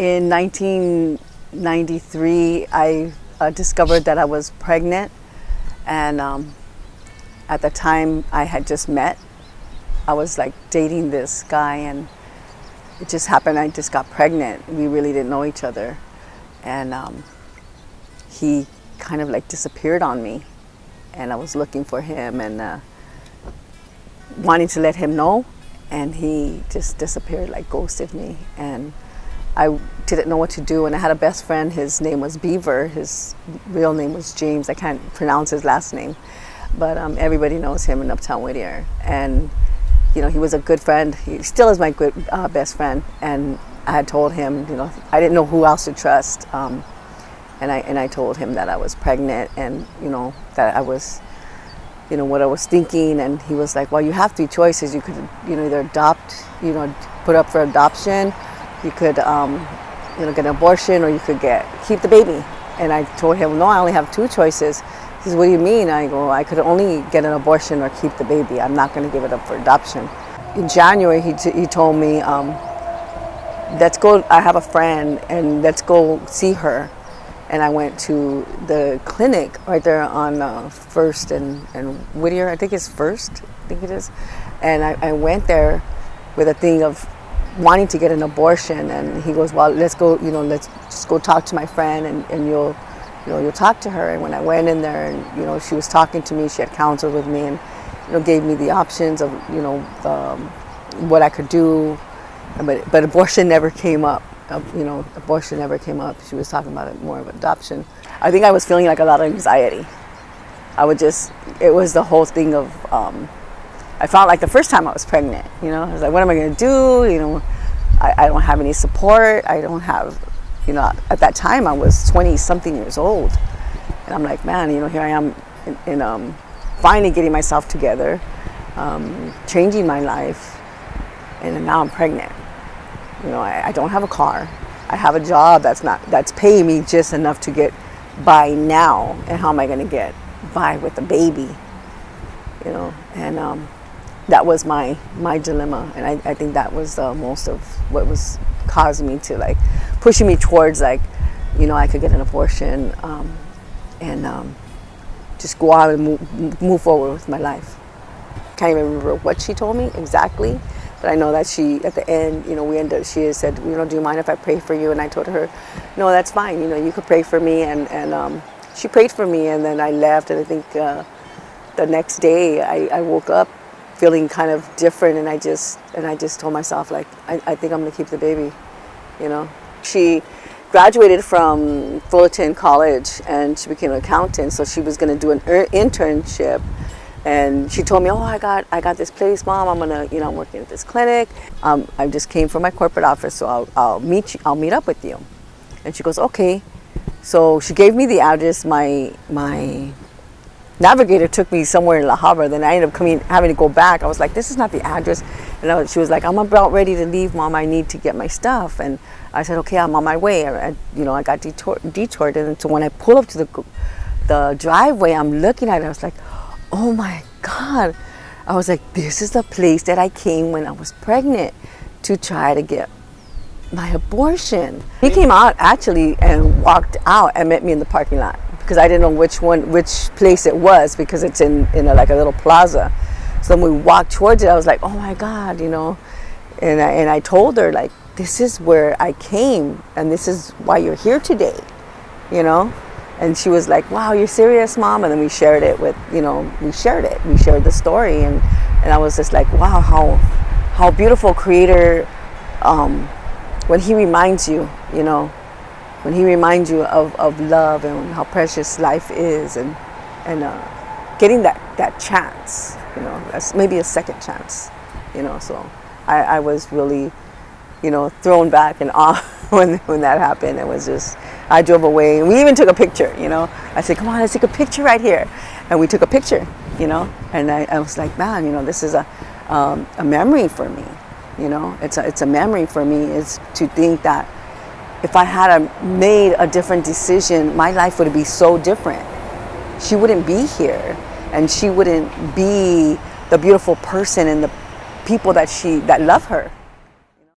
In 1993, I discovered that I was pregnant, and at the time I had just met. I was like dating this guy, and it just happened I just got pregnant. We really didn't know each other, and he kind of like disappeared on me, and I was looking for him and wanting to let him know, and he just disappeared, like ghosted me, and I didn't know what to do. And I had a best friend, his name was Beaver, his real name was James. I can't pronounce his last name, but everybody knows him in Uptown Whittier. And you know, he was a good friend. He still is my good best friend. And I had told him, you know, I didn't know who else to trust. And I told him that I was pregnant, and you know, that I was, you know, what I was thinking. And he was like, well, you have three choices. You could, you know, either adopt, you know, put up for adoption, you could, you know, get an abortion, or you could keep the baby. And I told him, no, I only have two choices. He says, what do you mean? I go, I could only get an abortion or keep the baby. I'm not going to give it up for adoption. In January, he told me, let's go, I have a friend, and let's go see her. And I went to the clinic right there on First and Whittier. I think it's First, I think it is. And I went there with a thing of wanting to get an abortion, and he goes, well, let's go, you know, let's just go talk to my friend, and you'll talk to her. And when I went in there, and you know, she was talking to me, she had counseled with me, and you know, gave me the options of, you know, what I could do, but abortion never came up. You know, abortion never came up. She was talking about it more of adoption. I think I was feeling like a lot of anxiety. It was the whole thing of, I felt like the first time I was pregnant, you know, I was like, what am I going to do? You know, I don't have any support. I don't have, you know, at that time I was 20 something years old. And I'm like, man, you know, here I am in finally getting myself together, changing my life, and now I'm pregnant. You know, I don't have a car. I have a job that's paying me just enough to get by now. And how am I going to get by with the baby? You know, and that was my dilemma. And I think that was most of what was causing me to, like, pushing me towards, like, you know, I could get an abortion and just go out and move forward with my life. Can't even remember what she told me exactly. But I know that she, at the end, you know, she had said, you know, do you mind if I pray for you? And I told her, no, that's fine. You know, you could pray for me. And she prayed for me, and then I left. And I think the next day I woke up feeling kind of different. And I just told myself, like, I think I'm going to keep the baby, you know. She graduated from Fullerton College, and she became an accountant. So she was going to do an internship. And she told me, oh, I got this place, Mom. I'm gonna, you know, I'm working at this clinic. I just came from my corporate office, so I'll meet up with you. And she goes, okay. So she gave me the address. My navigator took me somewhere in La Habra. Then I ended up having to go back. I was like, this is not the address. And she was like, I'm about ready to leave, Mom. I need to get my stuff. And I said, okay, I'm on my way. You know, I got detoured. And so when I pull up to the driveway, I'm looking at it. I was like, oh my God. I was like, this is the place that I came when I was pregnant to try to get my abortion. He came out actually and walked out and met me in the parking lot, because I didn't know which place it was, because it's in like a little plaza. So when we walked towards it, I was like, oh my God, you know. And I told her, like, this is where I came, and this is why you're here today, you know. And she was like, wow, you're serious, Mom? And then we shared it with, you know, we shared the story. And I was just like, wow, how beautiful Creator, when he reminds you, you know, when he reminds you of love and how precious life is, and getting that chance, you know, that's maybe a second chance, you know. So I was really, you know, thrown back in awe when that happened. It was just, I drove away, and we even took a picture, you know. I said, come on, let's take a picture right here. And we took a picture, you know. And I was like, man, you know, this is a memory for me, you know. It's a memory for me, is to think that if I had made a different decision, my life would be so different. She wouldn't be here, and she wouldn't be the beautiful person and the people that love her.